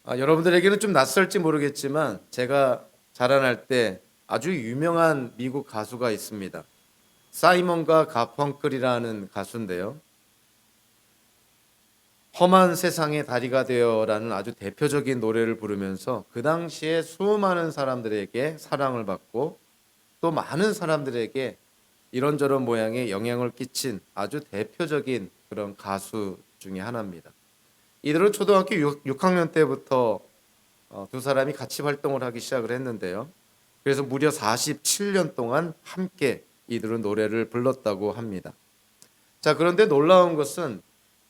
여러분들에게는 좀 낯설지 모르겠지만 제가 자라날 때 아주 유명한 미국 가수가 있습니다. 사이먼과 가펑클이라는 가수인데요. 험한 세상의 다리가 되어라는 아주 대표적인 노래를 부르면서 그 당시에 수많은 사람들에게 사랑을 받고 또 많은 사람들에게 이런저런 모양의 영향을 끼친 아주 대표적인 그런 가수 중에 하나입니다. 이들은 초등학교 6학년 때부터 두 사람이 같이 활동을 하기 시작을 했는데요. 그래서 무려 47년 동안 함께 이들은 노래를 불렀다고 합니다. 자, 그런데 놀라운 것은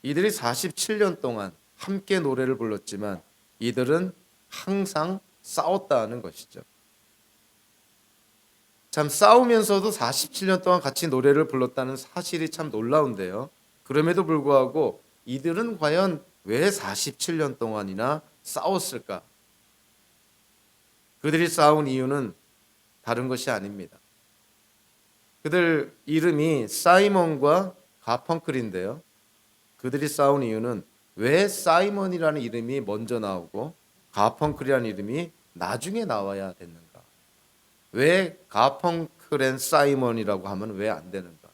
이들이 47년 동안 함께 노래를 불렀지만 이들은 항상 싸웠다는 것이죠. 참 싸우면서도 47년 동안 같이 노래를 불렀다는 사실이 참 놀라운데요. 그럼에도 불구하고 이들은 과연 왜 47년 동안이나 싸웠을까? 그들이 싸운 이유는 다른 것이 아닙니다. 그들 이름이 사이먼과 가펑클인데요. 그들이 싸운 이유는 왜 사이먼이라는 이름이 먼저 나오고 가펑클이라는 이름이 나중에 나와야 됐는가? 왜 가펑클 앤 사이먼이라고 하면 왜 안 되는가?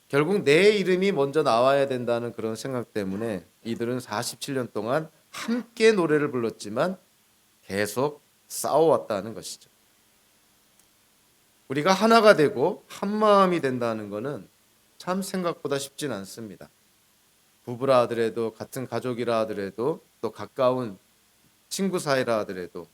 결국 내 이름이 먼저 나와야 된다는 그런 생각 때문에 이들은 47년 동안 함께 노래를 불렀지만 계속 싸워왔다는 것이죠. 우리가 하나가 되고 한 마음이 된다는 것은 참 생각보다 쉽진 않습니다. 부부라 하더라도 같은 가족이라 하더라도 또 가까운 친구 사이라 하더라도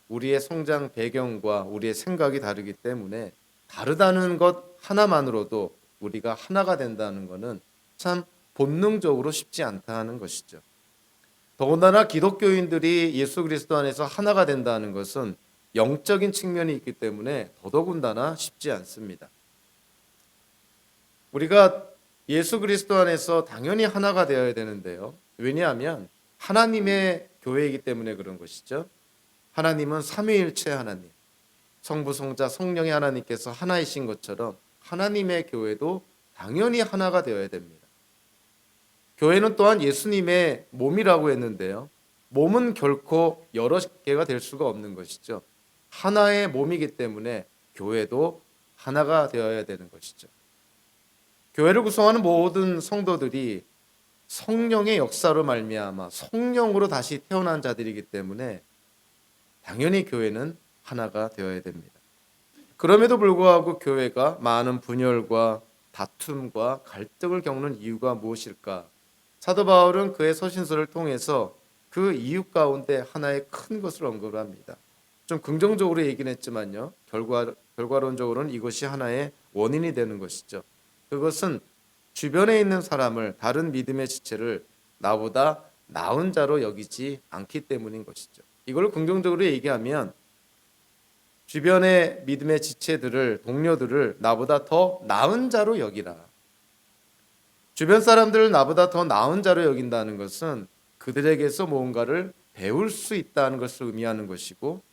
우리의 성장 배경과 우리의 생각이 다르기 때문에 다르다는 것 하나만으로도 우리가 하나가 된다는 것은 참 본능적으로 쉽지 않다는 것이죠. 더군다나 기독교인들이 예수 그리스도 안에서 하나가 된다는 것은 영적인 측면이 있기 때문에 더더군다나 쉽지 않습니다. 우리가 예수 그리스도 안에서 당연히 하나가 되어야 되는데요. 왜냐하면 하나님의 교회이기 때문에 그런 것이죠. 하나님은 삼위일체 하나님, 성부, 성자, 성령의 하나님께서 하나이신 것처럼 하나님의 교회도 당연히 하나가 되어야 됩니다. 교회는 또한 예수님의 몸이라고 했는데요. 몸은 결코 여러 개가 될 수가 없는 것이죠. 하나의 몸이기 때문에 교회도 하나가 되어야 되는 것이죠. 교회를 구성하는 모든 성도들이 성령의 역사로 말미암아 성령으로 다시 태어난 자들이기 때문에 당연히 교회는 하나가 되어야 됩니다. 그럼에도 불구하고 교회가 많은 분열과 다툼과 갈등을 겪는 이유가 무엇일까? 사도 바울은 그의 서신서를 통해서 그 이유 가운데 하나의 큰 것을 언급합니다. 좀 긍정적으로 얘기는 했지만요. 결과론적으로는 이것이 하나의 원인이 되는 것이죠. 그것은 주변에 있는 사람을 다른 믿음의 지체를 나보다 나은 자로 여기지 않기 때문인 것이죠. 이걸 긍정적으로 얘기하면 주변의 믿음의 지체들을 동료들을 나보다 더 나은 자로 여기라. 주변 사람들을 나보다 더 나은 자로 여긴다는 것은 그들에게서 무언가를 배울 수 있다는 것을 의미하는 것이고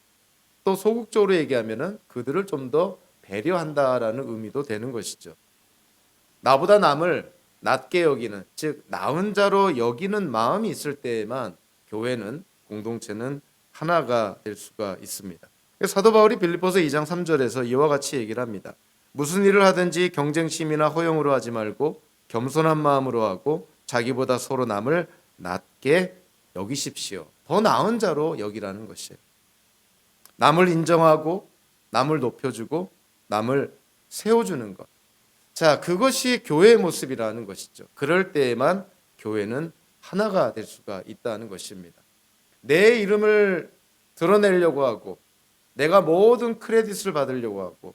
또 소극적으로 얘기하면은 그들을 좀 더 배려한다라는 의미도 되는 것이죠. 나보다 남을 낮게 여기는 즉 나은 자로 여기는 마음이 있을 때에만 교회는 공동체는 하나가 될 수가 있습니다. 사도 바울이 빌립보서 2장 3절에서 이와 같이 얘기를 합니다. 무슨 일을 하든지 경쟁심이나 허영으로 하지 말고 겸손한 마음으로 하고 자기보다 서로 남을 낮게 여기십시오. 더 나은 자로 여기라는 것이에요. 남을 인정하고 남을 높여주고 남을 세워주는 것. 자, 그것이 교회의 모습이라는 것이죠. 그럴 때에만 교회는 하나가 될 수가 있다는 것입니다. 내 이름을 드러내려고 하고 내가 모든 크레딧을 받으려고 하고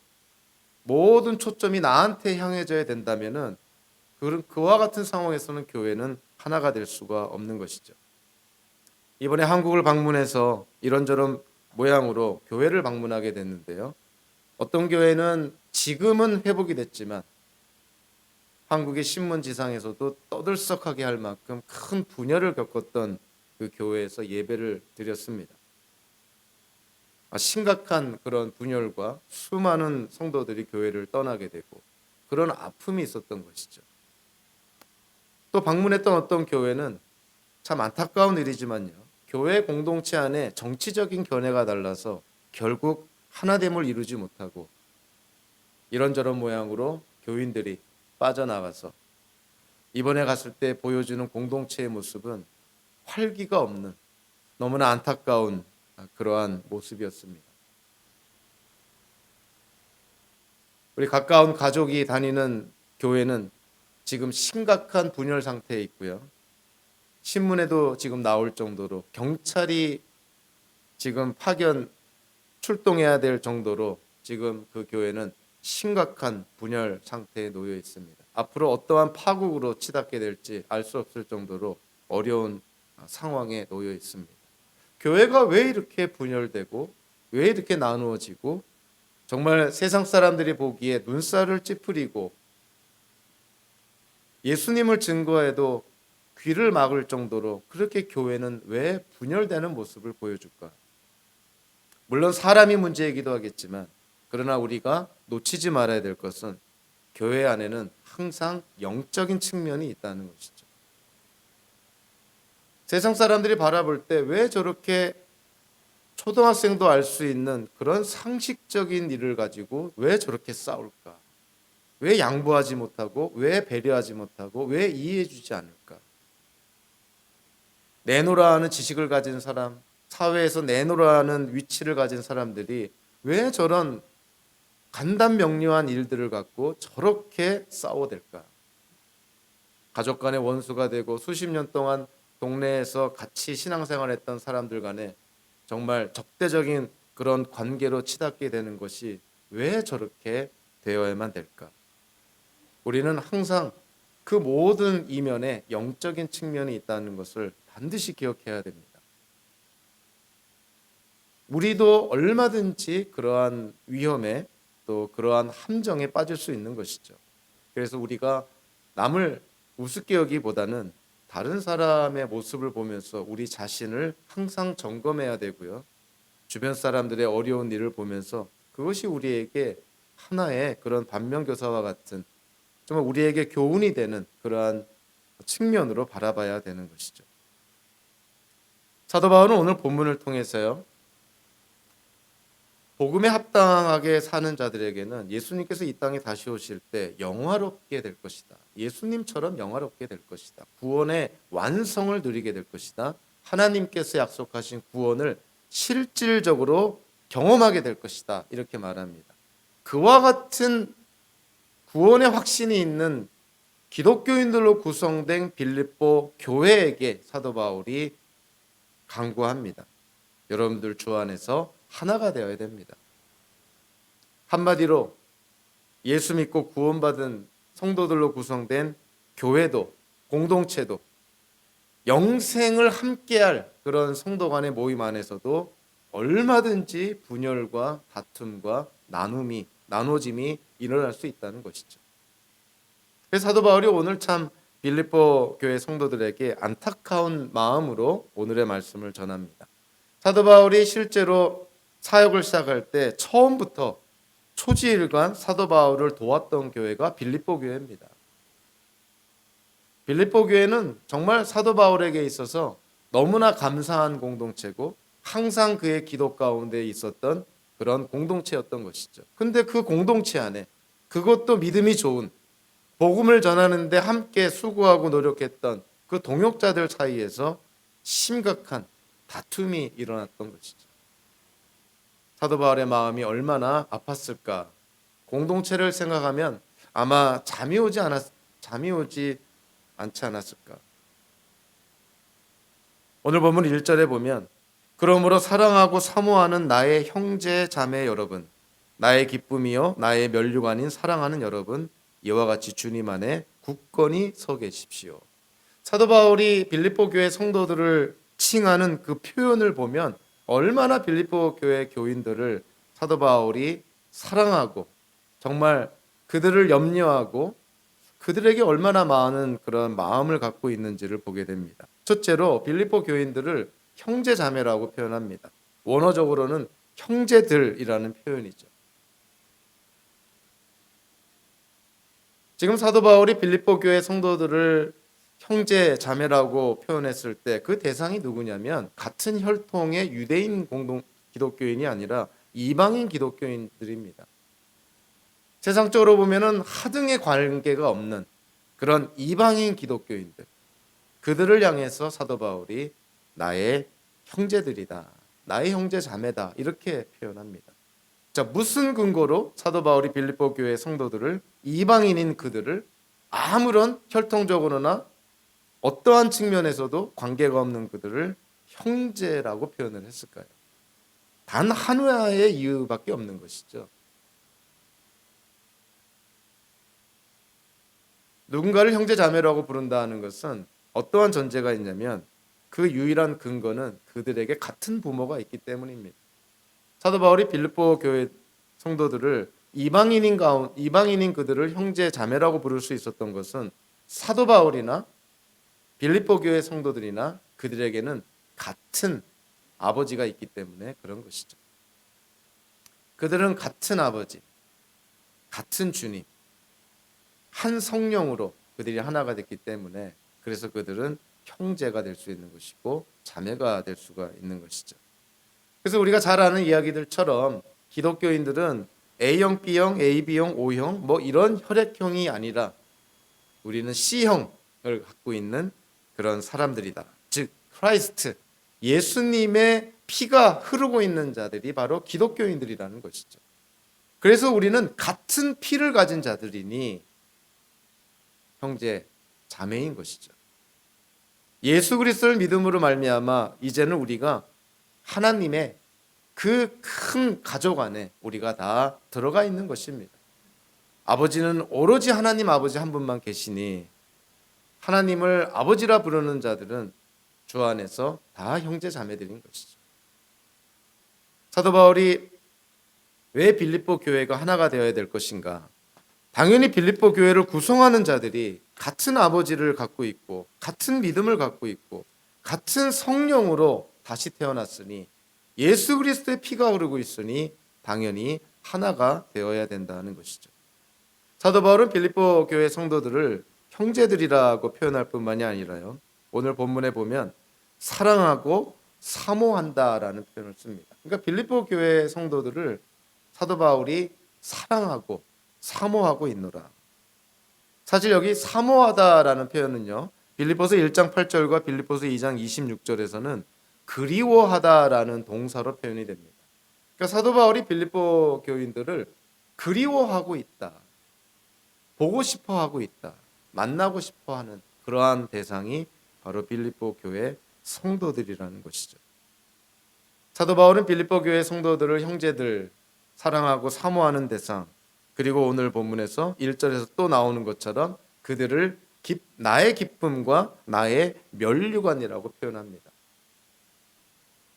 모든 초점이 나한테 향해져야 된다면은 그와 같은 상황에서는 교회는 하나가 될 수가 없는 것이죠. 이번에 한국을 방문해서 이런저런 모양으로 교회를 방문하게 됐는데요. 어떤 교회는 지금은 회복이 됐지만 한국의 신문지상에서도 떠들썩하게 할 만큼 큰 분열을 겪었던 그 교회에서 예배를 드렸습니다. 심각한 그런 분열과 수많은 성도들이 교회를 떠나게 되고 그런 아픔이 있었던 것이죠. 또 방문했던 어떤 교회는 참 안타까운 일이지만요. 교회 공동체 안에 정치적인 견해가 달라서 결국 하나됨을 이루지 못하고 이런저런 모양으로 교인들이 빠져나가서 이번에 갔을 때 보여주는 공동체의 모습은 활기가 없는 너무나 안타까운 그러한 모습이었습니다. 우리 가까운 가족이 다니는 교회는 지금 심각한 분열 상태에 있고요. 신문에도 지금 나올 정도로 경찰이 지금 파견 출동해야 될 정도로 지금 그 교회는 심각한 분열 상태에 놓여 있습니다. 앞으로 어떠한 파국으로 치닫게 될지 알 수 없을 정도로 어려운 상황에 놓여 있습니다. 교회가 왜 이렇게 분열되고 왜 이렇게 나누어지고 정말 세상 사람들이 보기에 눈살을 찌푸리고 예수님을 증거해도 귀를 막을 정도로 그렇게 교회는 왜 분열되는 모습을 보여줄까? 물론 사람이 문제이기도 하겠지만 그러나 우리가 놓치지 말아야 될 것은 교회 안에는 항상 영적인 측면이 있다는 것이죠. 세상 사람들이 바라볼 때 왜 저렇게 초등학생도 알 수 있는 그런 상식적인 일을 가지고 왜 저렇게 싸울까? 왜 양보하지 못하고 왜 배려하지 못하고 왜 이해해 주지 않을까? 내노라 하는 지식을 가진 사람, 사회에서 내노라 하는 위치를 가진 사람들이 왜 저런 간단명료한 일들을 갖고 저렇게 싸워댈까? 가족 간의 원수가 되고 수십 년 동안 동네에서 같이 신앙생활했던 사람들 간에 정말 적대적인 그런 관계로 치닫게 되는 것이 왜 저렇게 되어야만 될까? 우리는 항상 그 모든 이면에 영적인 측면이 있다는 것을 반드시 기억해야 됩니다. 우리도 얼마든지 그러한 위험에 또 그러한 함정에 빠질 수 있는 것이죠. 그래서 우리가 남을 우습게 여기보다는 다른 사람의 모습을 보면서 우리 자신을 항상 점검해야 되고요. 주변 사람들의 어려운 일을 보면서 그것이 우리에게 하나의 그런 반면교사와 같은 정말 우리에게 교훈이 되는 그러한 측면으로 바라봐야 되는 것이죠. 사도 바울은 오늘 본문을 통해서요. 복음에 합당하게 사는 자들에게는 예수님께서 이 땅에 다시 오실 때 영화롭게 될 것이다. 예수님처럼 영화롭게 될 것이다. 구원의 완성을 누리게 될 것이다. 하나님께서 약속하신 구원을 실질적으로 경험하게 될 것이다. 이렇게 말합니다. 그와 같은 구원의 확신이 있는 기독교인들로 구성된 빌립보 교회에게 사도 바울이 강구합니다. 여러분들 주 안에서 하나가 되어야 됩니다. 한마디로 예수 믿고 구원받은 성도들로 구성된 교회도 공동체도 영생을 함께할 그런 성도 간의 모임 안에서도 얼마든지 분열과 다툼과 나눠짐이 일어날 수 있다는 것이죠. 그래서 사도 바울이 오늘 참 빌립보 교회 성도들에게 안타까운 마음으로 오늘의 말씀을 전합니다. 사도 바울이 실제로 사역을 시작할 때 처음부터 초지일관 사도 바울을 도왔던 교회가 빌립보 교회입니다. 빌립보 교회는 정말 사도 바울에게 있어서 너무나 감사한 공동체고 항상 그의 기도 가운데 있었던 그런 공동체였던 것이죠. 근데 그 공동체 안에 그것도 믿음이 좋은 복음을 전하는데 함께 수고하고 노력했던 그 동역자들 사이에서 심각한 다툼이 일어났던 것이죠. 사도 바울의 마음이 얼마나 아팠을까. 공동체를 생각하면 아마 잠이 오지 않지 않았을까. 오늘 본문 1절에 보면 그러므로 사랑하고 사모하는 나의 형제 자매 여러분, 나의 기쁨이요 나의 면류관인 사랑하는 여러분, 이와 같이 주님 안에 굳건히 서 계십시오. 사도 바울이 빌립보 교회 성도들을 칭하는 그 표현을 보면 얼마나 빌립보 교회 교인들을 사도 바울이 사랑하고 정말 그들을 염려하고 그들에게 얼마나 많은 그런 마음을 갖고 있는지를 보게 됩니다. 첫째로 빌립보 교인들을 형제 자매라고 표현합니다. 원어적으로는 형제들이라는 표현이죠. 지금 사도 바울이 빌립보 교회 성도들을 형제 자매라고 표현했을 때 그 대상이 누구냐면 같은 혈통의 유대인 공동 기독교인이 아니라 이방인 기독교인들입니다. 세상적으로 보면은 하등의 관계가 없는 그런 이방인 기독교인들, 그들을 향해서 사도 바울이 나의 형제들이다, 나의 형제 자매다 이렇게 표현합니다. 자, 무슨 근거로 사도 바울이 빌립보 교회 성도들을, 이방인인 그들을 아무런 혈통적으로나 어떠한 측면에서도 관계가 없는 그들을 형제라고 표현을 했을까요? 단 하나의 이유밖에 없는 것이죠. 누군가를 형제 자매라고 부른다는 것은 어떠한 전제가 있냐면 그 유일한 근거는 그들에게 같은 부모가 있기 때문입니다. 사도 바울이 빌립보 교회 성도들을 이방인인 그들을 형제 자매라고 부를 수 있었던 것은 사도 바울이나 빌립보 교회 성도들이나 그들에게는 같은 아버지가 있기 때문에 그런 것이죠. 그들은 같은 아버지, 같은 주님, 한 성령으로 그들이 하나가 됐기 때문에 그래서 그들은 형제가 될 수 있는 것이고 자매가 될 수가 있는 것이죠. 그래서 우리가 잘 아는 이야기들처럼 기독교인들은 A형, B형, AB형, O형 뭐 이런 혈액형이 아니라 우리는 C형을 갖고 있는 그런 사람들이다. 즉 크라이스트, 예수님의 피가 흐르고 있는 자들이 바로 기독교인들이라는 것이죠. 그래서 우리는 같은 피를 가진 자들이니 형제, 자매인 것이죠. 예수 그리스도를 믿음으로 말미암아 이제는 우리가 하나님의 그 큰 가족 안에 우리가 다 들어가 있는 것입니다. 아버지는 오로지 하나님 아버지 한 분만 계시니 하나님을 아버지라 부르는 자들은 주 안에서 다 형제 자매들인 것이죠. 사도 바울이 왜 빌립보 교회가 하나가 되어야 될 것인가? 당연히 빌립보 교회를 구성하는 자들이 같은 아버지를 갖고 있고 같은 믿음을 갖고 있고 같은 성령으로 다시 태어났으니 예수 그리스도의 피가 흐르고 있으니 당연히 하나가 되어야 된다는 것이죠. 사도 바울은 빌립보 교회 성도들을 형제들이라고 표현할 뿐만이 아니라요, 오늘 본문에 보면 사랑하고 사모한다라는 표현을 씁니다. 그러니까 빌립보 교회 성도들을 사도 바울이 사랑하고 사모하고 있노라. 사실 여기 사모하다라는 표현은요, 빌립보서 1장 8절과 빌립보서 2장 26절에서는 그리워하다라는 동사로 표현이 됩니다. 그러니까 사도 바울이 빌립보 교인들을 그리워하고 있다, 보고 싶어하고 있다, 만나고 싶어하는 그러한 대상이 바로 빌립보 교회 성도들이라는 것이죠. 사도 바울은 빌립보 교회 성도들을 형제들, 사랑하고 사모하는 대상, 그리고 오늘 본문에서 1절에서 또 나오는 것처럼 그들을 나의 기쁨과 나의 면류관이라고 표현합니다.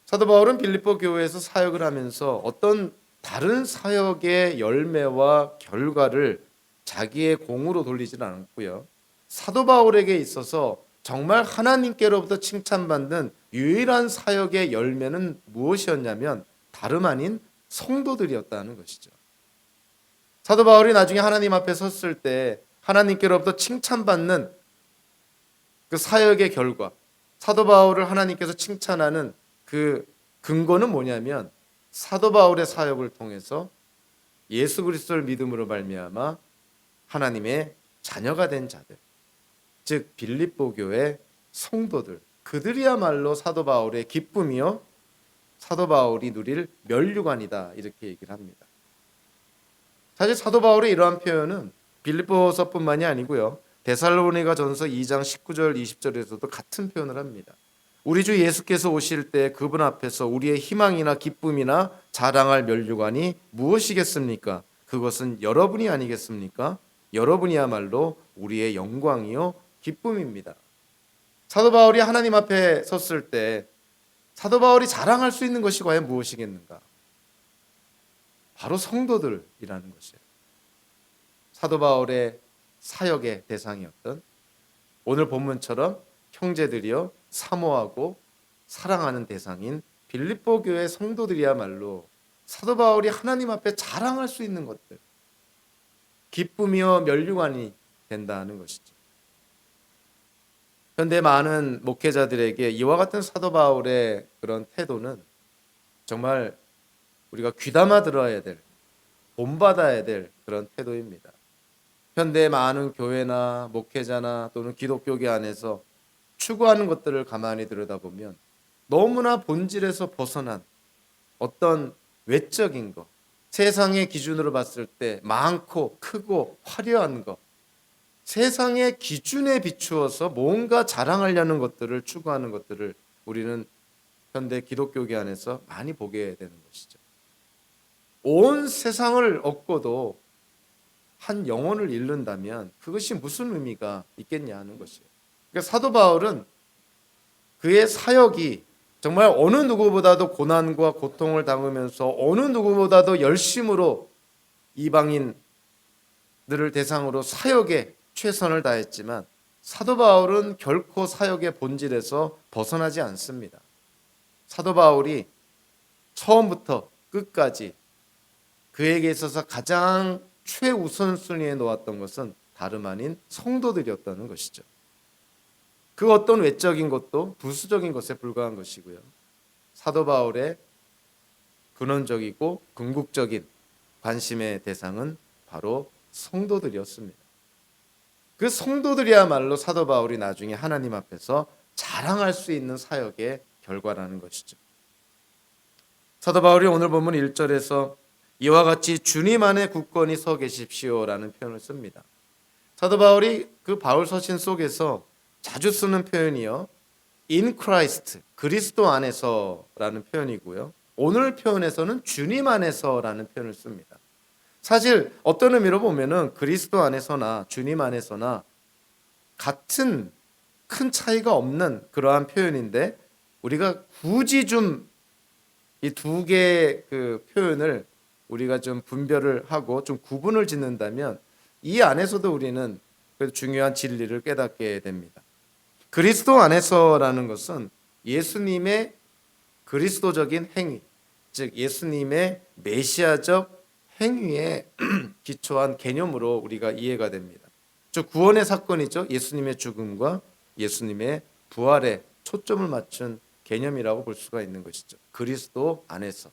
사도 바울은 빌립보 교회에서 사역을 하면서 어떤 다른 사역의 열매와 결과를 자기의 공으로 돌리지는 않았고요. 사도 바울에게 있어서 정말 하나님께로부터 칭찬받는 유일한 사역의 열매는 무엇이었냐면 다름 아닌 성도들이었다는 것이죠. 사도 바울이 나중에 하나님 앞에 섰을 때 하나님께로부터 칭찬받는 그 사역의 결과, 사도 바울을 하나님께서 칭찬하는 그 근거는 뭐냐면 사도 바울의 사역을 통해서 예수 그리스도를 믿음으로 말미암아 하나님의 자녀가 된 자들, 즉 빌립보 교회 성도들, 그들이야말로 사도 바울의 기쁨이요 사도 바울이 누릴 면류관이다, 이렇게 얘기를 합니다. 사실 사도 바울의 이러한 표현은 빌립보서뿐만이 아니고요, 데살로니가전서 2장 19절 20절에서도 같은 표현을 합니다. 우리 주 예수께서 오실 때 그분 앞에서 우리의 희망이나 기쁨이나 자랑할 면류관이 무엇이겠습니까? 그것은 여러분이 아니겠습니까? 여러분이야말로 우리의 영광이요 기쁨입니다. 사도 바울이 하나님 앞에 섰을 때 사도 바울이 자랑할 수 있는 것이 과연 무엇이겠는가? 바로 성도들이라는 것이에요. 사도 바울의 사역의 대상이었던, 오늘 본문처럼 형제들이여 사모하고 사랑하는 대상인 빌립보 교회 성도들이야말로 사도 바울이 하나님 앞에 자랑할 수 있는 것들, 기쁨이여 면류관이 된다는 것이죠. 현대 많은 목회자들에게 이와 같은 사도 바울의 그런 태도는 정말 우리가 귀담아 들어야 될, 본받아야 될 그런 태도입니다. 현대 많은 교회나 목회자나 또는 기독교계 안에서 추구하는 것들을 가만히 들여다보면 너무나 본질에서 벗어난 어떤 외적인 것, 세상의 기준으로 봤을 때 많고 크고 화려한 것, 세상의 기준에 비추어서 뭔가 자랑하려는 것들을 추구하는 것들을 우리는 현대 기독교계 안에서 많이 보게 되는 것이죠. 온 세상을 얻고도 한 영혼을 잃는다면 그것이 무슨 의미가 있겠냐 하는 것이에요. 그러니까 사도 바울은 그의 사역이 정말 어느 누구보다도 고난과 고통을 당하면서 어느 누구보다도 열심으로 이방인들을 대상으로 사역에 최선을 다했지만 사도 바울은 결코 사역의 본질에서 벗어나지 않습니다. 사도 바울이 처음부터 끝까지 그에게 있어서 가장 최우선순위에 놓았던 것은 다름 아닌 성도들이었다는 것이죠. 그 어떤 외적인 것도 부수적인 것에 불과한 것이고요. 사도 바울의 근원적이고 궁극적인 관심의 대상은 바로 성도들이었습니다. 그 성도들이야말로 사도 바울이 나중에 하나님 앞에서 자랑할 수 있는 사역의 결과라는 것이죠. 사도 바울이 오늘 본문 1절에서 이와 같이 주님 안에 굳건히 서 계십시오라는 표현을 씁니다. 사도 바울이 그 바울 서신 속에서 자주 쓰는 표현이요, in Christ, 그리스도 안에서라는 표현이고요. 오늘 표현에서는 주님 안에서라는 표현을 씁니다. 사실 어떤 의미로 보면은 그리스도 안에서나 주님 안에서나 같은 큰 차이가 없는 그러한 표현인데 우리가 굳이 좀 이 두 개의 그 표현을 우리가 좀 분별을 하고 좀 구분을 짓는다면 이 안에서도 우리는 그 중요한 진리를 깨닫게 됩니다. 그리스도 안에서라는 것은 예수님의 그리스도적인 행위, 즉 예수님의 메시아적 행위에 기초한 개념으로 우리가 이해가 됩니다. 즉 구원의 사건이죠. 예수님의 죽음과 예수님의 부활에 초점을 맞춘 개념이라고 볼 수가 있는 것이죠. 그리스도 안에서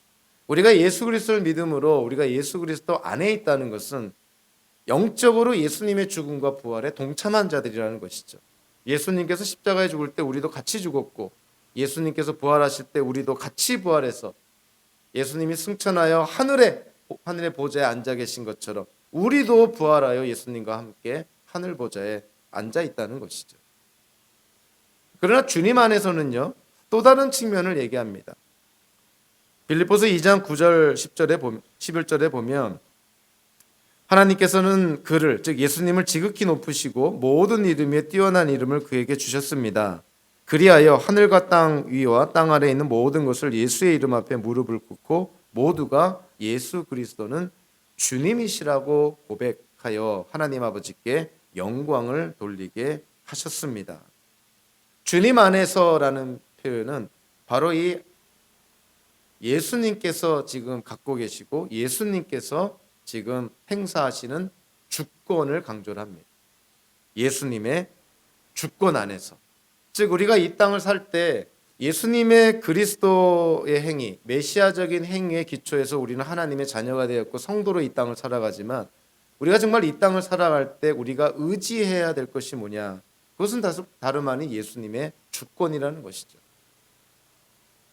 우리가 예수 그리스도를 믿음으로 우리가 예수 그리스도 안에 있다는 것은 영적으로 예수님의 죽음과 부활에 동참한 자들이라는 것이죠. 예수님께서 십자가에 죽을 때 우리도 같이 죽었고 예수님께서 부활하실 때 우리도 같이 부활해서 예수님이 승천하여 하늘의 보좌에 앉아 계신 것처럼 우리도 부활하여 예수님과 함께 하늘 보좌에 앉아 있다는 것이죠. 그러나 주님 안에서는요, 또 다른 측면을 얘기합니다. 빌립보서 2장 9절 10절에 11절에 보면 하나님께서는 그를, 즉 예수님을 지극히 높으시고 모든 이름 위에 뛰어난 이름을 그에게 주셨습니다. 그리하여 하늘과 땅 위와 땅 아래에 있는 모든 것을 예수의 이름 앞에 무릎을 꿇고 모두가 예수 그리스도는 주님이시라고 고백하여 하나님 아버지께 영광을 돌리게 하셨습니다. 주님 안에서라는 표현은 바로 이 예수님께서 지금 갖고 계시고 예수님께서 지금 행사하시는 주권을 강조를 합니다. 예수님의 주권 안에서, 즉 우리가 이 땅을 살 때 예수님의 그리스도의 행위, 메시아적인 행위에 기초해서 우리는 하나님의 자녀가 되었고 성도로 이 땅을 살아가지만 우리가 정말 이 땅을 살아갈 때 우리가 의지해야 될 것이 뭐냐? 그것은 다름 아닌 예수님의 주권이라는 것이죠.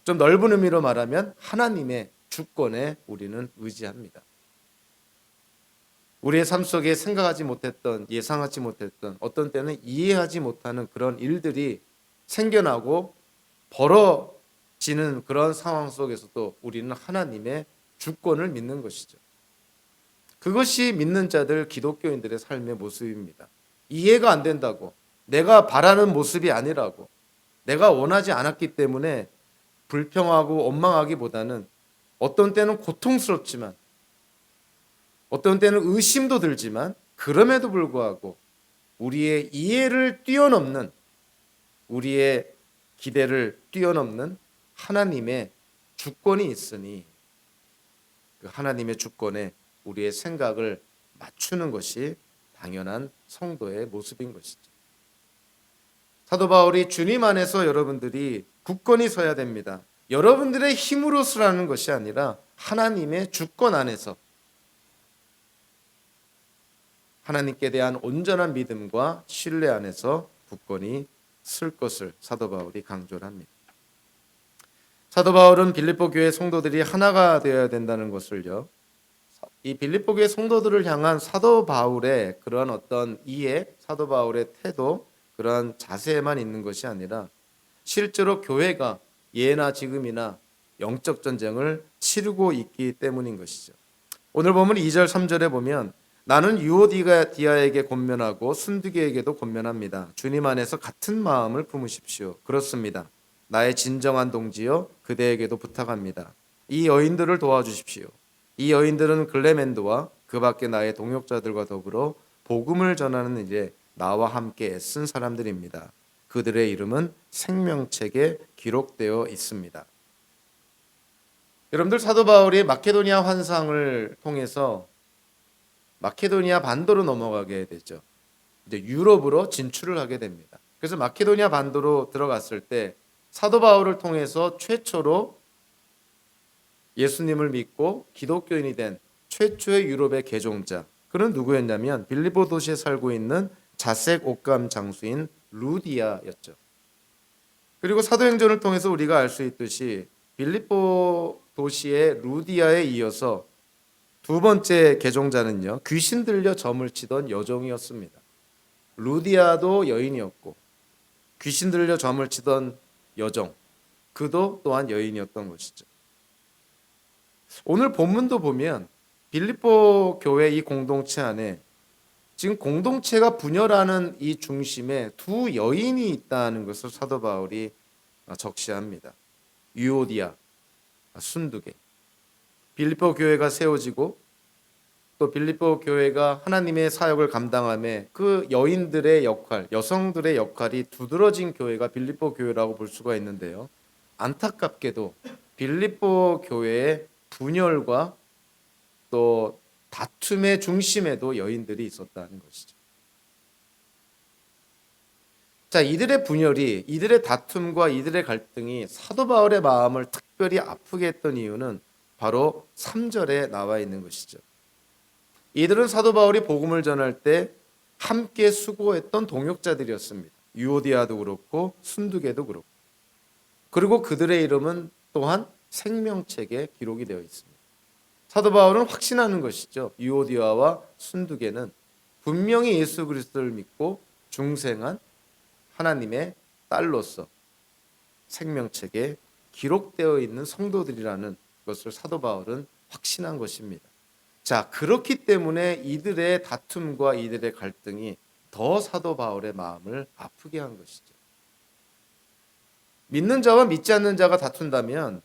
좀 넓은 의미로 말하면 하나님의 주권에 우리는 의지합니다. 우리의 삶 속에 생각하지 못했던, 예상하지 못했던, 어떤 때는 이해하지 못하는 그런 일들이 생겨나고 벌어지는 그런 상황 속에서도 우리는 하나님의 주권을 믿는 것이죠. 그것이 믿는 자들, 기독교인들의 삶의 모습입니다. 이해가 안 된다고, 내가 바라는 모습이 아니라고, 내가 원하지 않았기 때문에 불평하고 원망하기보다는 어떤 때는 고통스럽지만 어떤 때는 의심도 들지만 그럼에도 불구하고 우리의 이해를 뛰어넘는, 우리의 기대를 뛰어넘는 하나님의 주권이 있으니 그 하나님의 주권에 우리의 생각을 맞추는 것이 당연한 성도의 모습인 것이죠. 사도 바울이 주님 안에서 여러분들이 굳건히 서야 됩니다. 여러분들의 힘으로 서라는 것이 아니라 하나님의 주권 안에서 하나님께 대한 온전한 믿음과 신뢰 안에서 굳건히 쓸 것을 사도 바울이 강조를 합니다. 사도 바울은 빌립보 교회 성도들이 하나가 되어야 된다는 것을요, 이 빌립보 교회 성도들을 향한 사도 바울의 그러한 어떤 이해, 사도 바울의 태도, 그러한 자세에만 있는 것이 아니라 실제로 교회가 예나 지금이나 영적 전쟁을 치르고 있기 때문인 것이죠. 오늘 보면 2절 3절에 보면 나는 유오디아에게 권면하고 순두계에게도 권면합니다. 주님 안에서 같은 마음을 품으십시오. 그렇습니다. 나의 진정한 동지여 그대에게도 부탁합니다. 이 여인들을 도와주십시오. 이 여인들은 글레멘도와 그 밖에 나의 동역자들과 더불어 복음을 전하는 일에 나와 함께 애쓴 사람들입니다. 그들의 이름은 생명책에 기록되어 있습니다. 여러분들, 사도 바울이 마케도니아 환상을 통해서 마케도니아 반도로 넘어가게 되죠. 이제 유럽으로 진출을 하게 됩니다. 그래서 마케도니아 반도로 들어갔을 때 사도 바울을 통해서 최초로 예수님을 믿고 기독교인이 된 최초의 유럽의 개종자, 그는 누구였냐면 빌립보 도시에 살고 있는 자색 옷감 장수인 루디아였죠. 그리고 사도행전을 통해서 우리가 알 수 있듯이 빌립보 도시의 루디아에 이어서 두 번째 개종자는요, 귀신 들려 점을 치던 여종이었습니다. 루디아도 여인이었고 귀신 들려 점을 치던 여종, 그도 또한 여인이었던 것이죠. 오늘 본문도 보면 빌립보 교회 이 공동체 안에 지금 공동체가 분열하는 이 중심에 두 여인이 있다는 것을 사도 바울이 적시합니다. 유오디아, 순두계. 빌립보 교회가 세워지고 또 빌립보 교회가 하나님의 사역을 감당함에 그 여인들의 역할, 여성들의 역할이 두드러진 교회가 빌립보 교회라고 볼 수가 있는데요. 안타깝게도 빌립보 교회의 분열과 또 다툼의 중심에도 여인들이 있었다는 것이죠. 자, 이들의 분열이, 이들의 다툼과 이들의 갈등이 사도 바울의 마음을 특별히 아프게 했던 이유는 바로 3절에 나와 있는 것이죠. 이들은 사도 바울이 복음을 전할 때 함께 수고했던 동역자들이었습니다. 유오디아도 그렇고 순두계도 그렇고, 그리고 그들의 이름은 또한 생명책에 기록이 되어 있습니다. 사도 바울은 확신하는 것이죠. 유오디아와 순두계는 분명히 예수 그리스도를 믿고 중생한 하나님의 딸로서 생명책에 기록되어 있는 성도들이라는 것을 사도 바울은 확신한 것입니다. 자, 그렇기 때문에 이들의 다툼과 이들의 갈등이 더 사도 바울의 마음을 아프게 한 것이죠. 믿는 자와 믿지 않는 자가 다툰다면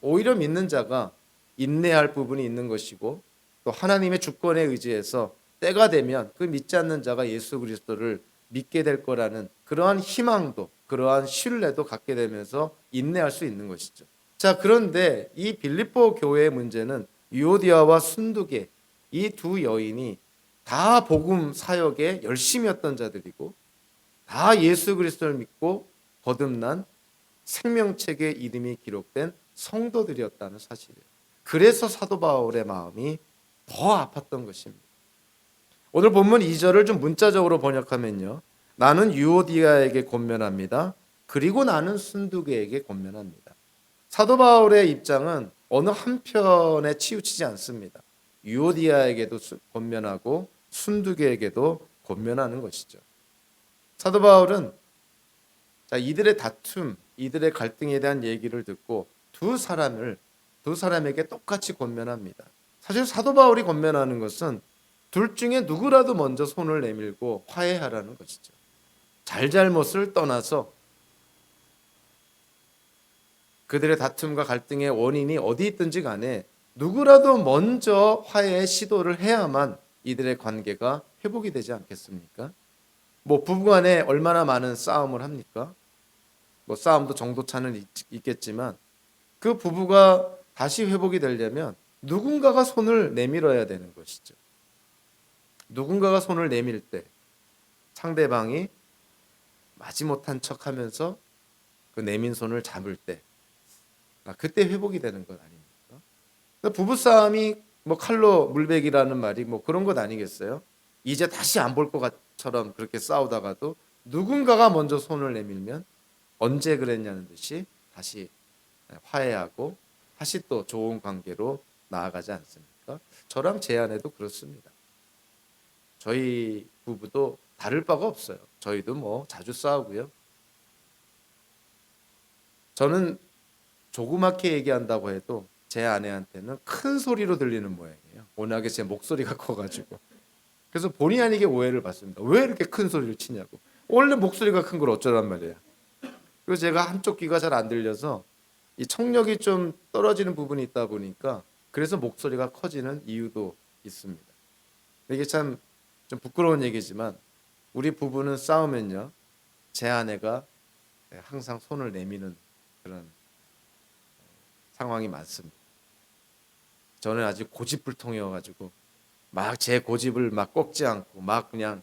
오히려 믿는 자가 인내할 부분이 있는 것이고, 또 하나님의 주권에 의지해서 때가 되면 그 믿지 않는 자가 예수 그리스도를 믿게 될 거라는 그러한 희망도, 그러한 신뢰도 갖게 되면서 인내할 수 있는 것이죠. 자, 그런데 이 빌립보 교회의 문제는 유오디아와 순두계, 이 두 여인이 다 복음 사역에 열심히 했던 자들이고 다 예수 그리스도를 믿고 거듭난 생명책에 이름이 기록된 성도들이었다는 사실이에요. 그래서 사도 바울의 마음이 더 아팠던 것입니다. 오늘 본문 2절을 좀 문자적으로 번역하면요, 나는 유오디아에게 권면합니다. 그리고 나는 순두계에게 권면합니다. 사도 바울의 입장은 어느 한편에 치우치지 않습니다. 유오디아에게도 권면하고 순두계에게도 권면하는 것이죠. 사도 바울은 이들의 다툼, 이들의 갈등에 대한 얘기를 듣고 두 사람에게 똑같이 권면합니다. 사실 사도 바울이 권면하는 것은 둘 중에 누구라도 먼저 손을 내밀고 화해하라는 것이죠. 잘잘못을 떠나서 그들의 다툼과 갈등의 원인이 어디 있든지 간에 누구라도 먼저 화해의 시도를 해야만 이들의 관계가 회복이 되지 않겠습니까? 부부간에 얼마나 많은 싸움을 합니까? 싸움도 정도차는 있겠지만 그 부부가 다시 회복이 되려면 누군가가 손을 내밀어야 되는 것이죠. 누군가가 손을 내밀 때 상대방이 마지못한 척하면서 그 내민 손을 잡을 때, 그때 회복이 되는 것 아닙니까? 부부 싸움이 뭐 칼로 물베기라는 말이 뭐 그런 것 아니겠어요? 이제 다시 안 볼 것처럼 그렇게 싸우다가도 누군가가 먼저 손을 내밀면 언제 그랬냐는 듯이 다시 화해하고 다시 또 좋은 관계로 나아가지 않습니까? 저랑 제 아내도 그렇습니다. 저희 부부도 다를 바가 없어요. 저희도 뭐 자주 싸우고요. 저는 조그맣게 얘기한다고 해도 제 아내한테는 큰 소리로 들리는 모양이에요. 워낙에 제 목소리가 커가지고. 그래서 본의 아니게 오해를 받습니다. 왜 이렇게 큰 소리를 치냐고. 원래 목소리가 큰 걸 어쩌란 말이야. 그리고 제가 한쪽 귀가 잘 안 들려서 이 청력이 좀 떨어지는 부분이 있다 보니까 그래서 목소리가 커지는 이유도 있습니다. 이게 참 좀 부끄러운 얘기지만 우리 부부는 싸우면요, 제 아내가 항상 손을 내미는 그런 상황이 많습니다. 저는 아주 고집불통이어가지고 막 제 고집을 막 꺾지 않고 막 그냥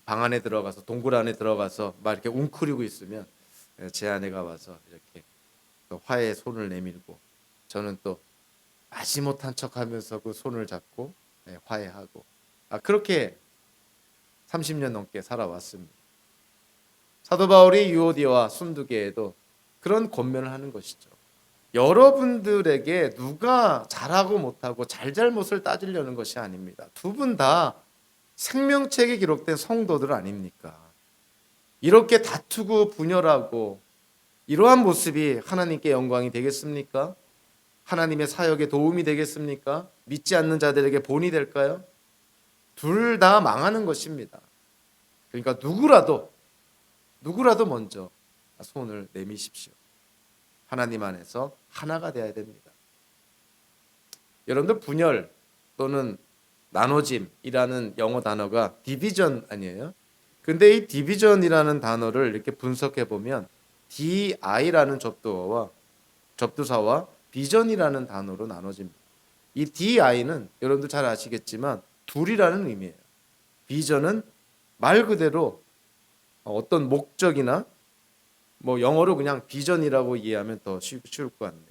방 안에 들어가서 동굴 안에 들어가서 막 이렇게 웅크리고 있으면 제 아내가 와서 이렇게 또 화해의 손을 내밀고 저는 또 마지못한 척하면서 그 손을 잡고 화해하고 그렇게 30년 넘게 살아왔습니다. 사도 바울이 유오디아와 순두계에도 그런 권면을 하는 것이죠. 여러분들에게 누가 잘하고 못하고 잘잘못을 따지려는 것이 아닙니다. 두 분 다 생명책에 기록된 성도들 아닙니까? 이렇게 다투고 분열하고 이러한 모습이 하나님께 영광이 되겠습니까? 하나님의 사역에 도움이 되겠습니까? 믿지 않는 자들에게 본이 될까요? 둘 다 망하는 것입니다. 그러니까 누구라도 먼저 손을 내미십시오. 하나님 안에서 하나가 되어야 됩니다. 여러분들 분열 또는 나눠짐이라는 영어 단어가 디비전 아니에요? 근데 이 디비전이라는 단어를 이렇게 분석해 보면 DI라는 접두사와 비전이라는 단어로 나눠집니다. 이 DI는 여러분들 잘 아시겠지만 둘이라는 의미예요. 비전은 말 그대로 어떤 목적이나 뭐 영어로 그냥 비전이라고 이해하면 더 쉬울 것 같네요.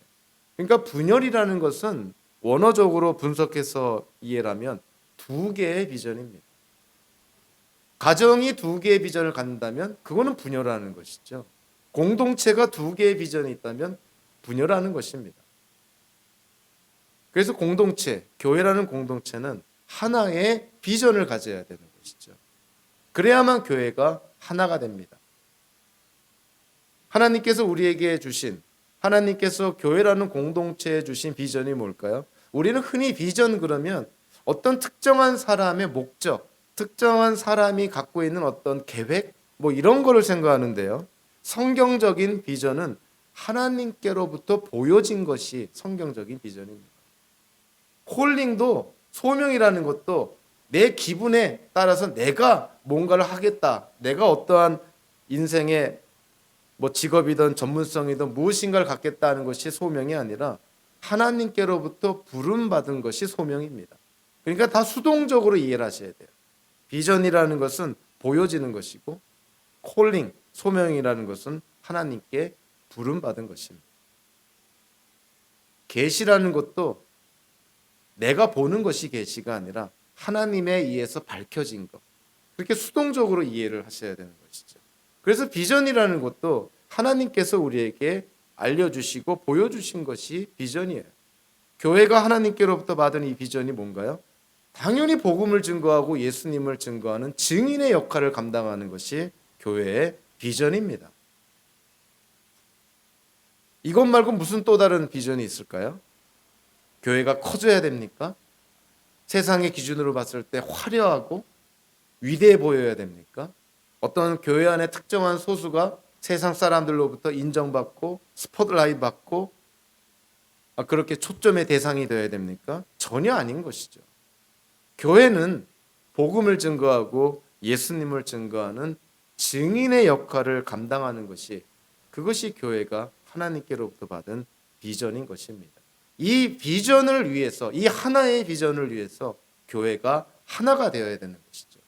그러니까 분열이라는 것은 원어적으로 분석해서 이해하면 두 개의 비전입니다. 가정이 두 개의 비전을 갖는다면 그거는 분열하는 것이죠. 공동체가 두 개의 비전이 있다면 분열하는 것입니다. 그래서 공동체, 교회라는 공동체는 하나의 비전을 가져야 되는 것이죠. 그래야만 교회가 하나가 됩니다. 하나님께서 우리에게 주신, 하나님께서 교회라는 공동체에 주신 비전이 뭘까요? 우리는 흔히 비전 그러면 어떤 특정한 사람의 목적, 특정한 사람이 갖고 있는 어떤 계획, 뭐 이런 거를 생각하는데요. 성경적인 비전은 하나님께로부터 보여진 것이 성경적인 비전입니다. 콜링도, 소명이라는 것도 내 기분에 따라서 내가 뭔가를 하겠다, 내가 어떠한 인생의 뭐 직업이든 전문성이든 무엇인가를 갖겠다는 것이 소명이 아니라 하나님께로부터 부름받은 것이 소명입니다. 그러니까 다 수동적으로 이해를 하셔야 돼요. 비전이라는 것은 보여지는 것이고 콜링, 소명이라는 것은 하나님께 부름받은 것입니다. 계시라는 것도 내가 보는 것이 계시가 아니라 하나님에 의해서 밝혀진 것. 그렇게 수동적으로 이해를 하셔야 되는 것이죠. 그래서 비전이라는 것도 하나님께서 우리에게 알려주시고 보여주신 것이 비전이에요. 교회가 하나님께로부터 받은 이 비전이 뭔가요? 당연히 복음을 증거하고 예수님을 증거하는 증인의 역할을 감당하는 것이 교회의 비전입니다. 이것 말고 무슨 또 다른 비전이 있을까요? 교회가 커져야 됩니까? 세상의 기준으로 봤을 때 화려하고 위대해 보여야 됩니까? 어떤 교회 안에 특정한 소수가 세상 사람들로부터 인정받고 스포트라이트 받고 그렇게 초점의 대상이 되어야 됩니까? 전혀 아닌 것이죠. 교회는 복음을 증거하고 예수님을 증거하는 증인의 역할을 감당하는 것이 그것이 교회가 하나님께로부터 받은 비전인 것입니다. 이 비전을 위해서 이 하나의 비전을 위해서 교회가 하나가 되어야 되는 것이죠.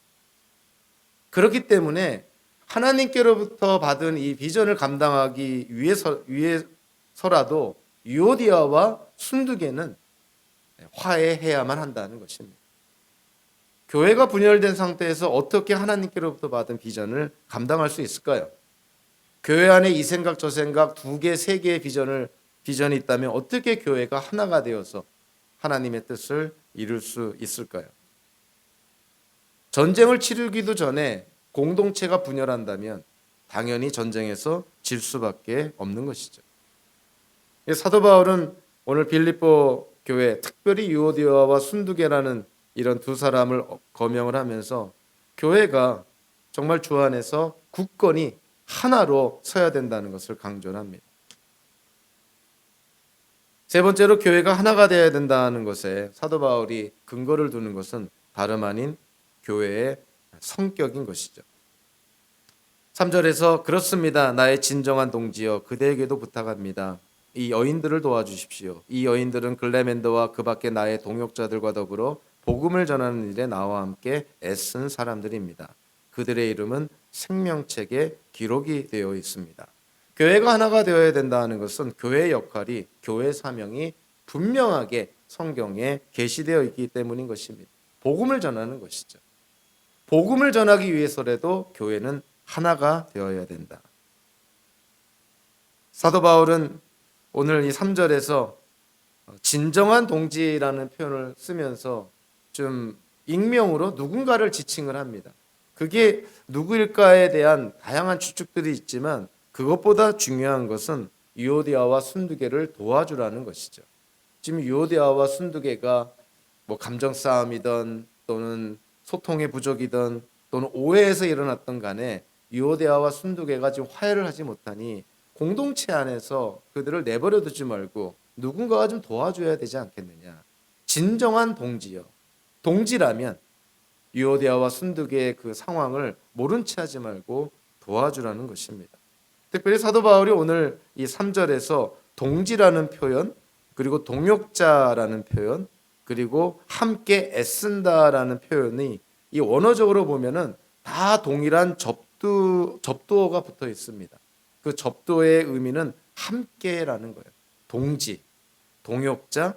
그렇기 때문에 하나님께로부터 받은 이 비전을 감당하기 위해서라도 유오디아와 순두개는 화해해야만 한다는 것입니다. 교회가 분열된 상태에서 어떻게 하나님께로부터 받은 비전을 감당할 수 있을까요? 교회 안에 이 생각 저 생각 두 개, 세 개의 비전이 있다면 어떻게 교회가 하나가 되어서 하나님의 뜻을 이룰 수 있을까요? 전쟁을 치르기도 전에 공동체가 분열한다면 당연히 전쟁에서 질 수밖에 없는 것이죠. 사도 바울은 오늘 빌립보 교회, 특별히 유오디아와 순두개라는 이런 두 사람을 거명을 하면서 교회가 정말 주 안에서 굳건히 하나로 서야 된다는 것을 강조합니다. 세 번째로 교회가 하나가 되어야 된다는 것에 사도 바울이 근거를 두는 것은 다름 아닌 교회의 성격인 것이죠. 3절에서 그렇습니다. 나의 진정한 동지여 그대에게도 부탁합니다. 이 여인들을 도와주십시오. 이 여인들은 글레멘더와 그 밖에 나의 동역자들과 더불어 복음을 전하는 일에 나와 함께 애쓴 사람들입니다. 그들의 이름은 생명책에 기록이 되어 있습니다. 교회가 하나가 되어야 된다는 것은 교회의 역할이, 교회 사명이 분명하게 성경에 계시되어 있기 때문인 것입니다. 복음을 전하는 것이죠. 복음을 전하기 위해서라도 교회는 하나가 되어야 된다. 사도 바울은 오늘 이 3절에서 진정한 동지라는 표현을 쓰면서 좀 익명으로 누군가를 지칭을 합니다. 그게 누구일까에 대한 다양한 추측들이 있지만 그것보다 중요한 것은 유오디아와 순두개를 도와주라는 것이죠. 지금 유오디아와 순두개가 뭐 감정 싸움이든 또는 소통의 부족이든 또는 오해에서 일어났던 간에 유오디아와 순두개가 지금 화해를 하지 못하니 공동체 안에서 그들을 내버려 두지 말고 누군가가 좀 도와줘야 되지 않겠느냐. 진정한 동지요. 동지라면 유오디아와 순두개의 그 상황을 모른 채 하지 말고 도와주라는 것입니다. 특별히 사도 바울이 오늘 이 3절에서 동지라는 표현, 그리고 동역자라는 표현, 그리고 함께 애쓴다라는 표현이 이 원어적으로 보면은 다 동일한 접두어가 붙어 있습니다. 그 접두어의 의미는 함께라는 거예요. 동지, 동역자,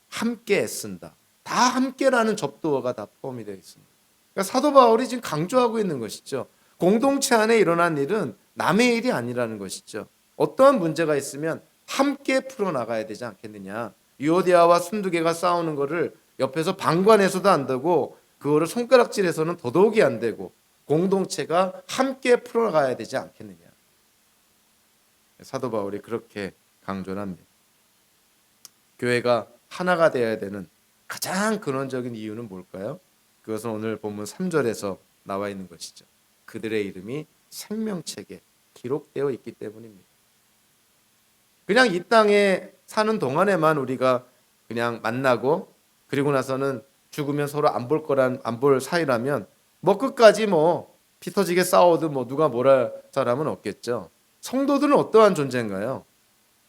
함께 애쓴다. 다 함께라는 접두어가 다 포함이 되어 있습니다. 그러니까 사도 바울이 지금 강조하고 있는 것이죠. 공동체 안에 일어난 일은 남의 일이 아니라는 것이죠. 어떠한 문제가 있으면 함께 풀어나가야 되지 않겠느냐. 유오디아와 순두개가 싸우는 것을 옆에서 방관해서도 안 되고 그거를 손가락질해서는 더더욱이 안 되고 공동체가 함께 풀어나가야 되지 않겠느냐. 사도 바울이 그렇게 강조합니다. 교회가 하나가 되어야 되는 가장 근원적인 이유는 뭘까요? 그것은 오늘 본문 3절에서 나와 있는 것이죠. 그들의 이름이 생명책에 기록되어 있기 때문입니다. 그냥 이 땅에 사는 동안에만 우리가 그냥 만나고 그리고 나서는 죽으면 서로 안 볼 사이라면 뭐 끝까지 뭐 피 터지게 싸워도 뭐 누가 뭐라 할 사람은 없겠죠. 성도들은 어떠한 존재인가요?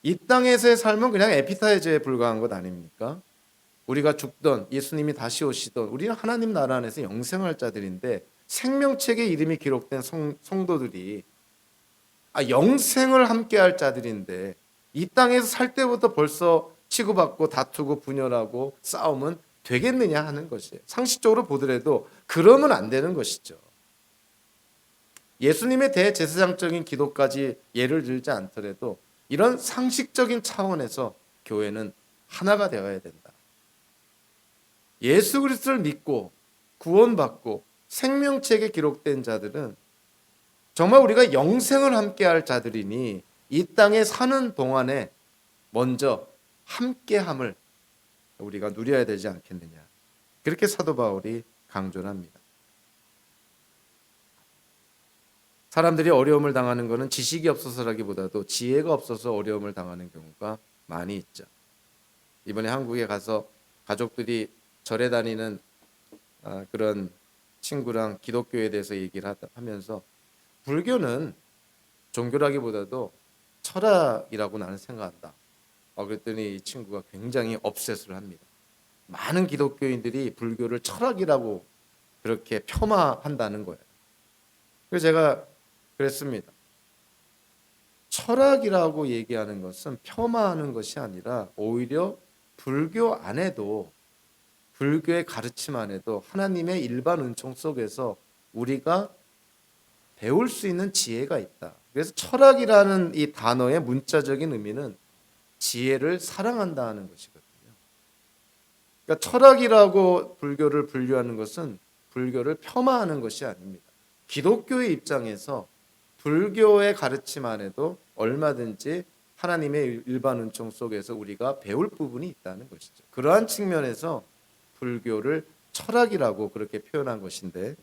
이 땅에서의 삶은 그냥 에피타이저에 불과한 것 아닙니까? 우리가 죽던 예수님이 다시 오시던 우리는 하나님 나라 안에서 영생할 자들인데 생명책에 이름이 기록된 성도들이 영생을 함께할 자들인데 이 땅에서 살 때부터 벌써 치고받고 다투고 분열하고 싸움은 되겠느냐 하는 것이에요. 상식적으로 보더라도 그러면 안 되는 것이죠. 예수님의 대제사장적인 기도까지 예를 들지 않더라도 이런 상식적인 차원에서 교회는 하나가 되어야 된다. 예수 그리스도를 믿고 구원받고 생명책에 기록된 자들은 정말 우리가 영생을 함께할 자들이니 이 땅에 사는 동안에 먼저 함께함을 우리가 누려야 되지 않겠느냐. 그렇게 사도 바울이 강조합니다. 사람들이 어려움을 당하는 것은 지식이 없어서라기보다도 지혜가 없어서 어려움을 당하는 경우가 많이 있죠. 이번에 한국에 가서 가족들이 절에 다니는 그런 친구랑 기독교에 대해서 얘기를 하면서 불교는 종교라기보다도 철학이라고 나는 생각한다. 그랬더니 이 친구가 굉장히 업셋을 합니다. 많은 기독교인들이 불교를 철학이라고 그렇게 폄하한다는 거예요. 그래서 제가 그랬습니다. 철학이라고 얘기하는 것은 폄하하는 것이 아니라 오히려 불교 안에도, 불교의 가르침 안에도 하나님의 일반 은총 속에서 우리가 배울 수 있는 지혜가 있다. 그래서 철학이라는 이 단어의 문자적인 의미는 지혜를 사랑한다는 것이거든요. 그러니까 철학이라고 불교를 분류하는 것은 불교를 폄하하는 것이 아닙니다. 기독교의 입장에서 불교의 가르침 안에도 얼마든지 하나님의 일반 은총 속에서 우리가 배울 부분이 있다는 것이죠. 그러한 측면에서 불교를 철학이라고 그렇게 표현한 것인데,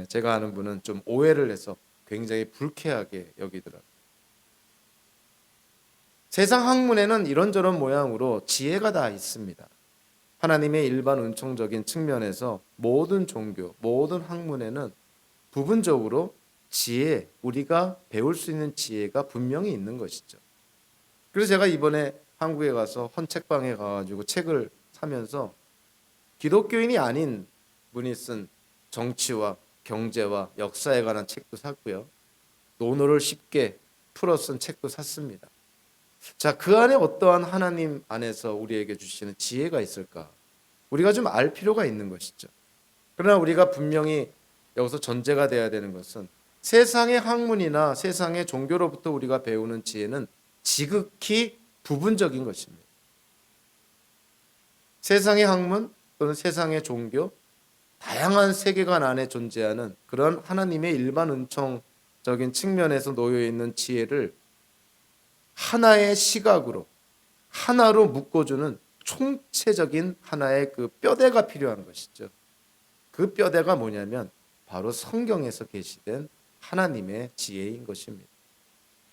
제가 아는 분은 좀 오해를 해서 굉장히 불쾌하게 여기더라고요. 세상 학문에는 이런저런 모양으로 지혜가 다 있습니다. 하나님의 일반 은총적인 측면에서 모든 종교, 모든 학문에는 부분적으로 지혜, 우리가 배울 수 있는 지혜가 분명히 있는 것이죠. 그래서 제가 이번에 한국에 가서 헌책방에 가가지고 책을 사면서 기독교인이 아닌 분이 쓴 정치와 경제와 역사에 관한 책도 샀고요. 논어를 쉽게 풀어 쓴 책도 샀습니다. 자, 그 안에 어떠한 하나님 안에서 우리에게 주시는 지혜가 있을까? 우리가 좀 알 필요가 있는 것이죠. 그러나 우리가 분명히 여기서 전제가 돼야 되는 것은 세상의 학문이나 세상의 종교로부터 우리가 배우는 지혜는 지극히 부분적인 것입니다. 세상의 학문 또는 세상의 종교, 다양한 세계관 안에 존재하는 그런 하나님의 일반 은총적인 측면에서 놓여 있는 지혜를 하나의 시각으로, 하나로 묶어주는 총체적인 하나의 그 뼈대가 필요한 것이죠. 그 뼈대가 뭐냐면 바로 성경에서 계시된 하나님의 지혜인 것입니다.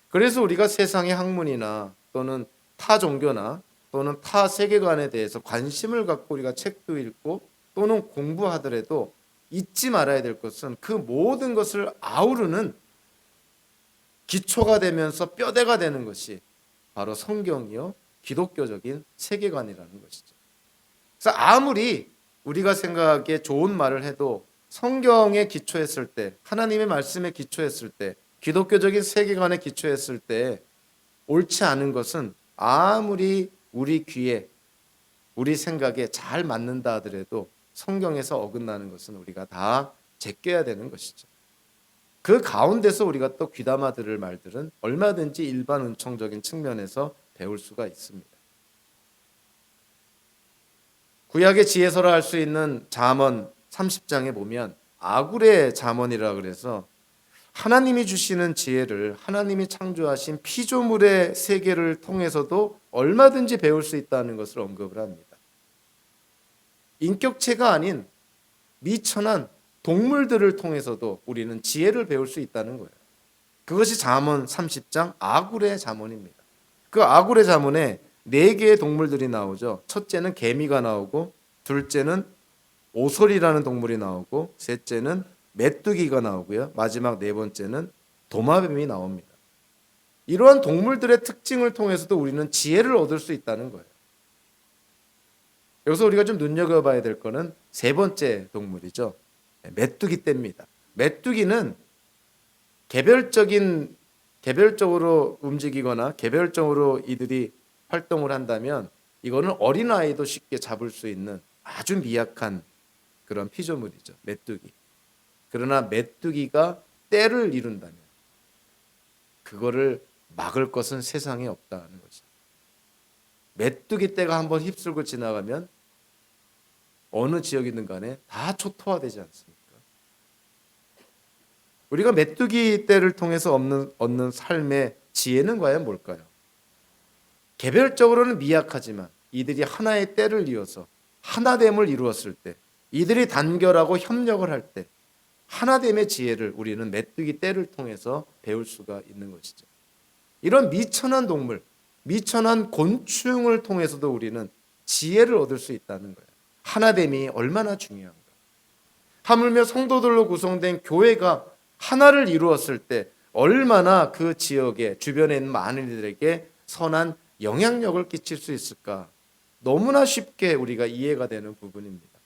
그래서 우리가 세상의 학문이나 또는 타 종교나 또는 타 세계관에 대해서 관심을 갖고 우리가 책도 읽고 또는 공부하더라도 잊지 말아야 될 것은 그 모든 것을 아우르는 기초가 되면서 뼈대가 되는 것이 바로 성경이요 기독교적인 세계관이라는 것이죠. 그래서 아무리 우리가 생각하기에 좋은 말을 해도 성경에 기초했을 때, 하나님의 말씀에 기초했을 때, 기독교적인 세계관에 기초했을 때 옳지 않은 것은 아무리 우리 귀에, 우리 생각에 잘 맞는다 하더라도 성경에서 어긋나는 것은 우리가 다 제껴야 되는 것이죠. 그 가운데서 우리가 또 귀담아 들을 말들은 얼마든지 일반 은총적인 측면에서 배울 수가 있습니다. 구약의 지혜서라 할 수 있는 잠언 30장에 보면 아굴의 잠언이라 그래서 하나님이 주시는 지혜를 하나님이 창조하신 피조물의 세계를 통해서도 얼마든지 배울 수 있다는 것을 언급을 합니다. 인격체가 아닌 미천한 동물들을 통해서도 우리는 지혜를 배울 수 있다는 거예요. 그것이 잠언 30장 아굴의 잠언입니다. 그 아굴의 잠언에 4개의 동물들이 나오죠. 첫째는 개미가 나오고, 둘째는 오솔이라는 동물이 나오고, 셋째는 메뚜기가 나오고요. 마지막 4번째는 도마뱀이 나옵니다. 이러한 동물들의 특징을 통해서도 우리는 지혜를 얻을 수 있다는 거예요. 여기서 우리가 좀 눈여겨봐야 될 거는 3번째 동물이죠. 메뚜기 떼입니다. 메뚜기는 개별적으로 움직이거나 개별적으로 이들이 활동을 한다면 이거는 어린아이도 쉽게 잡을 수 있는 아주 미약한 그런 피조물이죠. 메뚜기. 그러나 메뚜기가 떼를 이룬다면 그거를 막을 것은 세상에 없다는 거죠. 메뚜기 떼가 한번 휩쓸고 지나가면 어느 지역이든 간에 다 초토화되지 않습니까? 우리가 메뚜기 떼를 통해서 얻는 삶의 지혜는 과연 뭘까요? 개별적으로는 미약하지만 이들이 하나의 떼를 이어서 하나됨을 이루었을 때, 이들이 단결하고 협력을 할 때 하나됨의 지혜를 우리는 메뚜기 떼를 통해서 배울 수가 있는 것이죠. 이런 미천한 동물, 미천한 곤충을 통해서도 우리는 지혜를 얻을 수 있다는 거예요. 하나됨이 얼마나 중요한가. 하물며 성도들로 구성된 교회가 하나를 이루었을 때 얼마나 그 지역에 주변에 있는 많은 이들에게 선한 영향력을 끼칠 수 있을까. 너무나 쉽게 우리가 이해가 되는 부분입니다.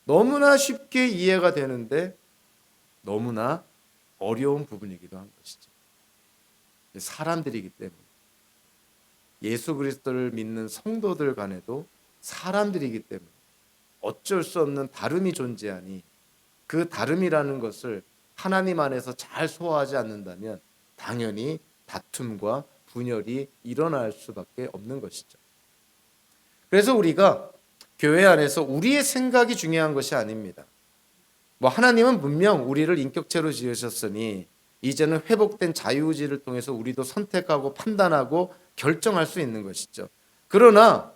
너무나 쉽게 이해가 되는데 너무나 어려운 부분이기도 한 것이죠. 사람들이기 때문에 예수 그리스도를 믿는 성도들 간에도 사람들이기 때문에 어쩔 수 없는 다름이 존재하니 그 다름이라는 것을 하나님 안에서 잘 소화하지 않는다면 당연히 다툼과 분열이 일어날 수밖에 없는 것이죠. 그래서 우리가 교회 안에서 우리의 생각이 중요한 것이 아닙니다. 하나님은 분명 우리를 인격체로 지으셨으니 이제는 회복된 자유의지를 통해서 우리도 선택하고 판단하고 결정할 수 있는 것이죠. 그러나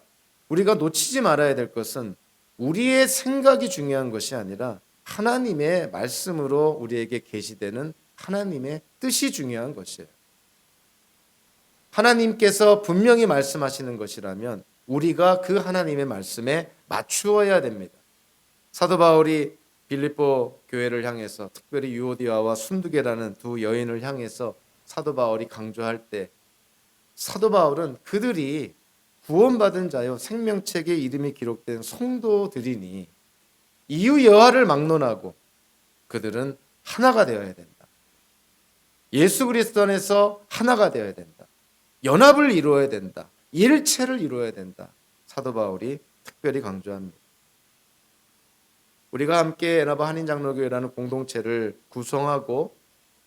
우리가 놓치지 말아야 될 것은 우리의 생각이 중요한 것이 아니라 하나님의 말씀으로 우리에게 계시되는 하나님의 뜻이 중요한 것이에요. 하나님께서 분명히 말씀하시는 것이라면 우리가 그 하나님의 말씀에 맞추어야 됩니다. 사도 바울이 빌립보 교회를 향해서 특별히 유오디아와 순두계라는 두 여인을 향해서 사도 바울이 강조할 때 사도 바울은 그들이 구원받은 자요 생명책에 이름이 기록된 성도들이니 이유 여하를 막론하고 그들은 하나가 되어야 된다. 예수 그리스도 안에서 하나가 되어야 된다. 연합을 이루어야 된다. 일체를 이루어야 된다. 사도 바울이 특별히 강조합니다. 우리가 함께 에나바 한인장로교회라는 공동체를 구성하고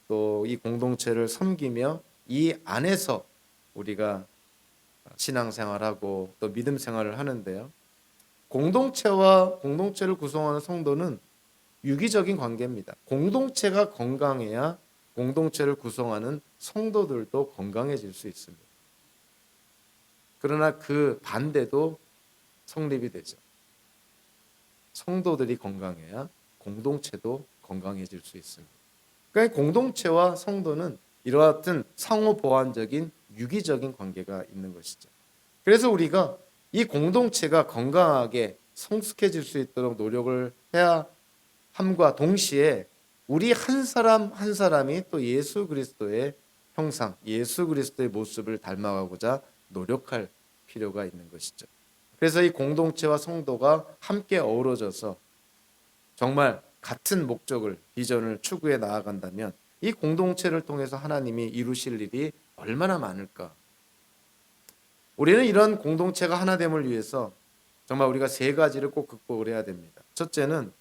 또 이 공동체를 섬기며 이 안에서 우리가 신앙생활하고 또 믿음 생활을 하는데요. 공동체와 공동체를 구성하는 성도는 유기적인 관계입니다. 공동체가 건강해야 공동체를 구성하는 성도들도 건강해질 수 있습니다. 그러나 그 반대도 성립이 되죠. 성도들이 건강해야 공동체도 건강해질 수 있습니다. 그러니까 공동체와 성도는 이와 같은 상호 보완적인 유기적인 관계가 있는 것이죠. 그래서 우리가 이 공동체가 건강하게 성숙해질 수 있도록 노력을 해야 함과 동시에 우리 한 사람 한 사람이 또 예수 그리스도의 형상, 예수 그리스도의 모습을 닮아가고자 노력할 필요가 있는 것이죠. 그래서 이 공동체와 성도가 함께 어우러져서 정말 같은 목적을, 비전을 추구해 나아간다면 이 공동체를 통해서 하나님이 이루실 일이 얼마나 많을까. 우리는 이런 공동체가 하나됨을 위해서 정말 우리가 세 가지를 꼭 극복을 해야 됩니다. 첫째는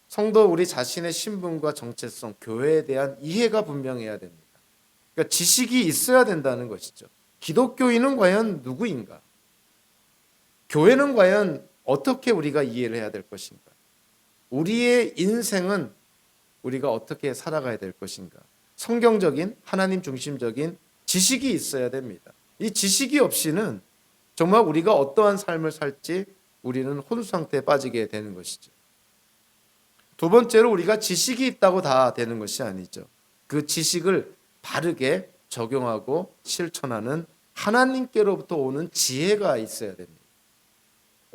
성도 우리 자신의 신분과 정체성, 교회에 대한 이해가 분명해야 됩니다. 그러니까 지식이 있어야 된다는 것이죠. 기독교인은 과연 누구인가? 교회는 과연 어떻게 우리가 이해를 해야 될 것인가? 우리의 인생은 우리가 어떻게 살아가야 될 것인가? 성경적인 하나님 중심적인 지식이 있어야 됩니다. 이 지식이 없이는 정말 우리가 어떠한 삶을 살지 우리는 혼수 상태에 빠지게 되는 것이죠. 두 번째로 우리가 지식이 있다고 다 되는 것이 아니죠. 그 지식을 바르게 적용하고 실천하는 하나님께로부터 오는 지혜가 있어야 됩니다.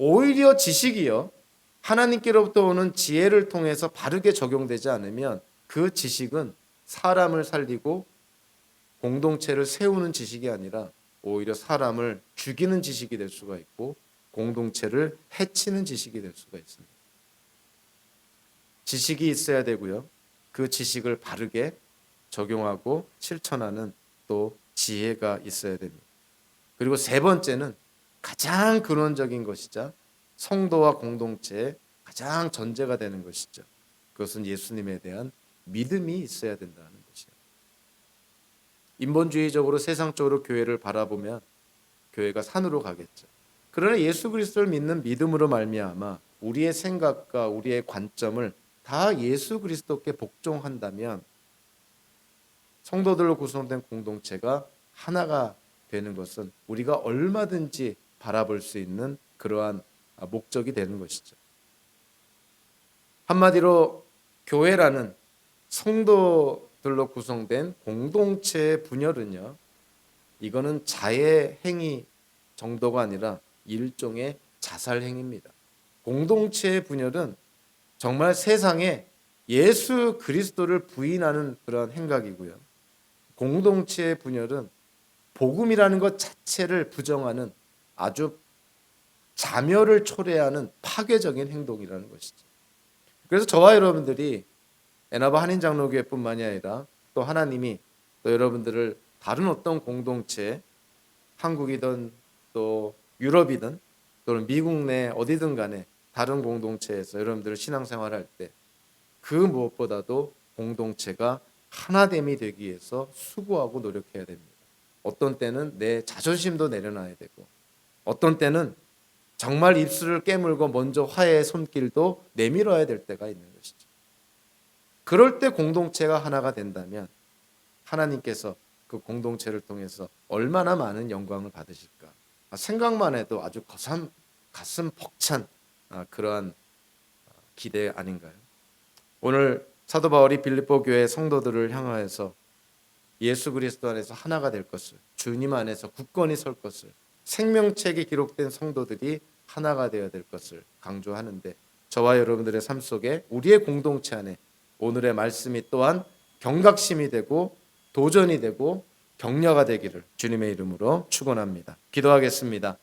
오히려 지식이요, 하나님께로부터 오는 지혜를 통해서 바르게 적용되지 않으면 그 지식은 사람을 살리고 공동체를 세우는 지식이 아니라 오히려 사람을 죽이는 지식이 될 수가 있고 공동체를 해치는 지식이 될 수가 있습니다. 지식이 있어야 되고요. 그 지식을 바르게 적용하고 실천하는 또 지혜가 있어야 됩니다. 그리고 세 번째는 가장 근원적인 것이자 성도와 공동체의 가장 전제가 되는 것이죠. 그것은 예수님에 대한 믿음이 있어야 된다는 것이에요. 인본주의적으로 세상적으로 교회를 바라보면 교회가 산으로 가겠죠. 그러나 예수 그리스도를 믿는 믿음으로 말미암아 우리의 생각과 우리의 관점을 다 예수 그리스도께 복종한다면 성도들로 구성된 공동체가 하나가 되는 것은 우리가 얼마든지 바라볼 수 있는 그러한 목적이 되는 것이죠. 한마디로 교회라는 성도들로 구성된 공동체의 분열은요, 이거는 자해 행위 정도가 아니라 일종의 자살 행위입니다. 공동체의 분열은 정말 세상에 예수 그리스도를 부인하는 그런 행각이고요. 공동체의 분열은 복음이라는 것 자체를 부정하는 아주 자멸을 초래하는 파괴적인 행동이라는 것이죠. 그래서 저와 여러분들이 에나바 한인장로교회뿐만이 아니라 또 또 하나님이 또 여러분들을 다른 어떤 공동체, 한국이든 또 유럽이든 또는 미국 내 어디든 간에 다른 공동체에서 여러분들 신앙생활할 때 그 무엇보다도 공동체가 하나됨이 되기 위해서 수고하고 노력해야 됩니다. 어떤 때는 내 자존심도 내려놔야 되고, 어떤 때는 정말 입술을 깨물고 먼저 화해의 손길도 내밀어야 될 때가 있는 것이죠. 그럴 때 공동체가 하나가 된다면 하나님께서 그 공동체를 통해서 얼마나 많은 영광을 받으실까. 생각만 해도 아주 가슴 벅찬 그러한 기대 아닌가요? 오늘 사도 바울이 빌립보 교회 성도들을 향하여서 예수 그리스도 안에서 하나가 될 것을, 주님 안에서 굳건히 설 것을, 생명책에 기록된 성도들이 하나가 되어야 될 것을 강조하는데, 저와 여러분들의 삶 속에 우리의 공동체 안에 오늘의 말씀이 또한 경각심이 되고 도전이 되고 격려가 되기를 주님의 이름으로 축원합니다. 기도하겠습니다.